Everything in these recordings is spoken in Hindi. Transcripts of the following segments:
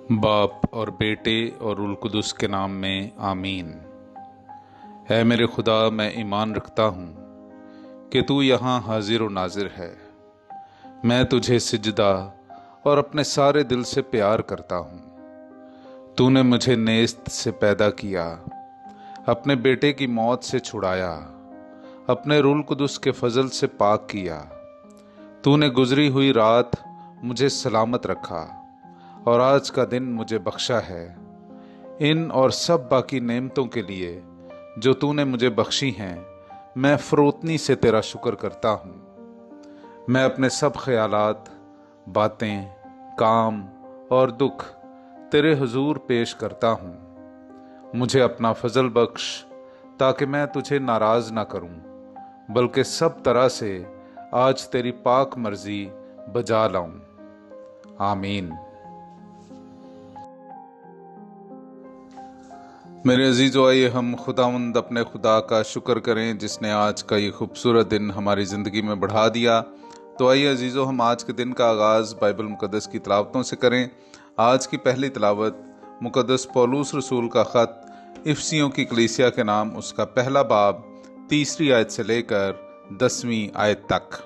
बाप और बेटे और रुल कुदस के नाम में आमीन। है मेरे खुदा, मैं ईमान रखता हूँ कि तू यहाँ हाजिर व नाजिर है। मैं तुझे सिजदा और अपने सारे दिल से प्यार करता हूँ। तूने मुझे नेस्त से पैदा किया, अपने बेटे की मौत से छुड़ाया, अपने रुल कुदस के फजल से पाक किया। तूने गुजरी हुई रात मुझे सलामत रखा और आज का दिन मुझे बख्शा है। इन और सब बाकी नेमतों के लिए जो तूने मुझे बख्शी हैं, मैं फरोतनी से तेरा शुक्र करता हूँ। मैं अपने सब ख्यालात, बातें, काम और दुख तेरे हुजूर पेश करता हूँ। मुझे अपना फजल बख्श ताकि मैं तुझे नाराज ना करूँ, बल्कि सब तरह से आज तेरी पाक मर्जी बजा लाऊं। आमीन। मेरे अजीजों, आइए हम खुदावंद अपने खुदा का शुक्र करें जिसने आज का ये खूबसूरत दिन हमारी ज़िंदगी में बढ़ा दिया। तो आइए अजीजों, हम आज के दिन का आगाज़ बाइबल मुकद्दस की तिलावतों से करें। आज की पहली तिलावत मुकद्दस पौलुस रसूल का ख़त इफसियों की कलीसिया के नाम, उसका पहला बाब 3 आयत से लेकर 10वीं आयत तक।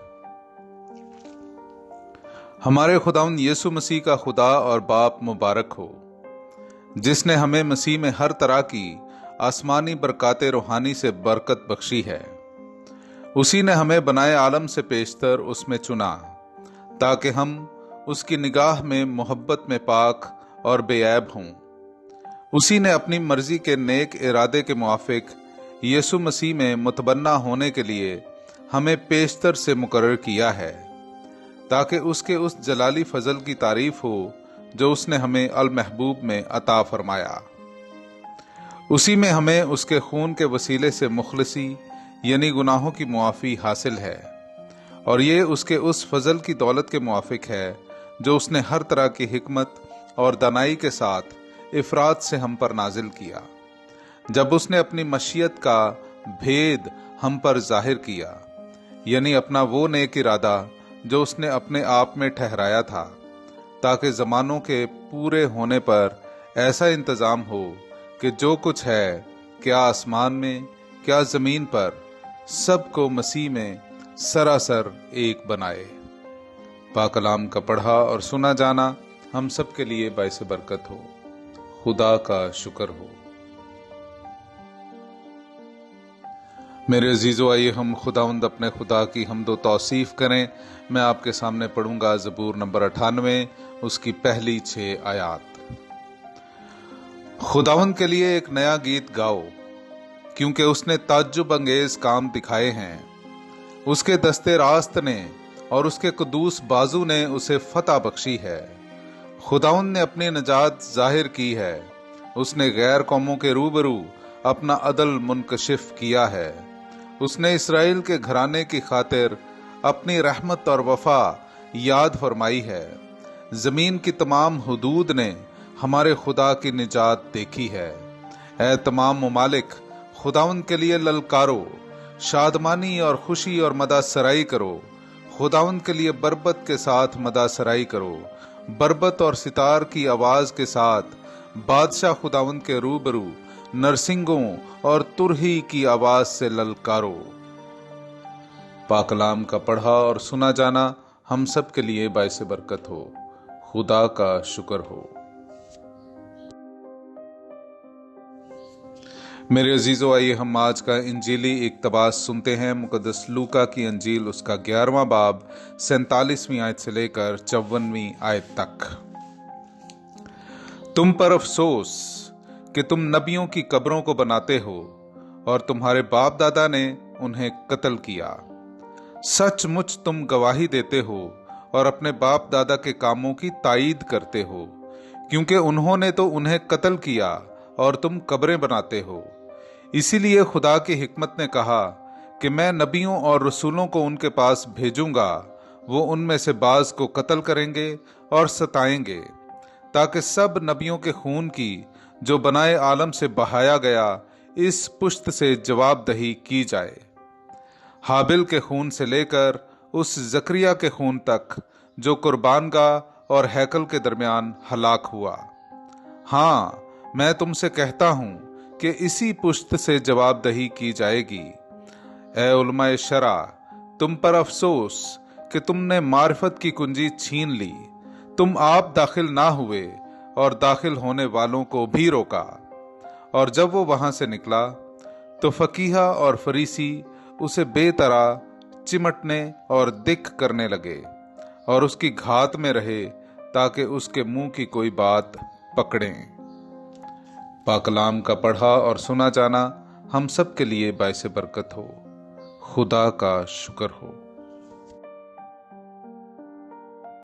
हमारे खुदावंद यीशु मसीह का खुदा और बाप मुबारक हो, जिसने हमें मसीह में हर तरह की आसमानी बरकाते रूहानी से बरकत बख्शी है। उसी ने हमें बनाए आलम से पेशतर उसमें चुना, ताकि हम उसकी निगाह में मोहब्बत में पाक और बेऐब हों। उसी ने अपनी मर्जी के नेक इरादे के मुआफिक यीशु मसीह में मुतबन्ना होने के लिए हमें पेशतर से मुकर्रर किया है, ताकि उसके उस जलाली फजल की तारीफ हो जो उसने हमें अल महबूब में अता फरमाया। उसी में हमें उसके खून के वसीले से मुखलसी यानी गुनाहों की मुआफ़ी हासिल है, और ये उसके उस फजल की दौलत के मुआफिक है जो उसने हर तरह की हिकमत और दानाई के साथ इफरात से हम पर नाजिल किया, जब उसने अपनी मशीयत का भेद हम पर जाहिर किया, यानी अपना वो नेक इरादा जो उसने अपने आप में ठहराया था, ताकि ज़मानों के पूरे होने पर ऐसा इंतज़ाम हो कि जो कुछ है, क्या आसमान में क्या ज़मीन पर, सब को मसीह में सरासर एक बनाए। पाक कलाम का पढ़ा और सुना जाना हम सब के लिए बाइस बरकत हो। खुदा का शुक्र हो। मेरे अजीजों, आइए हम खुदावंद अपने खुदा की हमदो तौसीफ करें। मैं आपके सामने पढ़ूंगा ज़बूर नंबर 98, उसकी पहली 6 आयात। खुदावंद के लिए एक नया गीत गाओ, क्योंकि उसने ताज्जुब अंगेज काम दिखाए हैं। उसके दस्ते रास्त ने और उसके कुदूस बाजू ने उसे फतह बख्शी है। खुदावंद ने अपनी नजात जाहिर की है। उसने गैर कौमों के रूबरू अपना अदल मुनकशिफ किया है। उसने इस्राएल के घराने की खातिर अपनी रहमत और वफा याद फरमाई है। जमीन की तमाम हुदूद ने हमारे खुदा की निजात देखी है। ऐ तमाम मुमालिक, खुदावंद के लिए ललकारो, शादमानी और खुशी और मदा सराई करो। खुदावंद के लिए बरबत के साथ मदा सराई करो, बरबत और सितार की आवाज के साथ बादशाह खुदावंद के रूबरू नरसिंगों और तुरही की आवाज से ललकारो। पाकलाम का पढ़ा और सुना जाना हम सब के लिए बाइस बरकत हो। खुदा का शुक्र हो। मेरे अजीजों, आइए हम आज का इंजीली इक्तबास सुनते हैं। मुकद्दस लूका की अंजील, उसका 11वां बाब 47वीं आयत से लेकर 54वीं आयत तक। तुम पर अफसोस कि तुम नबियों की कब्रों को बनाते हो और तुम्हारे बाप दादा ने उन्हें कत्ल किया। सचमुच तुम गवाही देते हो और अपने बाप दादा के कामों की ताईद करते हो, क्योंकि उन्होंने तो उन्हें कत्ल किया और तुम कब्रें बनाते हो। इसीलिए खुदा की हिकमत ने कहा कि मैं नबियों और रसूलों को उनके पास भेजूंगा। वो उनमें से बाज को कत्ल करेंगे और सताएंगे, ताकि सब नबियों के खून की जो बनाए आलम से बहाया गया इस पुश्त से जवाबदही की जाए, हाबिल के खून से लेकर उस जकरिया के खून तक जो कुर्बानगाह और हैकल के दरमियान हलाक हुआ। हाँ, मैं तुमसे कहता हूं कि इसी पुश्त से जवाबदही की जाएगी। ए उलमा शरा, तुम पर अफसोस कि तुमने मारिफत की कुंजी छीन ली। तुम आप दाखिल ना हुए और दाखिल होने वालों को भी रोका। और जब वो वहां से निकला तो फकीहा और फरीसी उसे बेतरा चिमटने और दिक करने लगे और उसकी घात में रहे ताकि उसके मुंह की कोई बात पकड़ें। पाकलाम का पढ़ा और सुना जाना हम सब के लिए बाइसे बरकत हो। खुदा का शुक्र हो।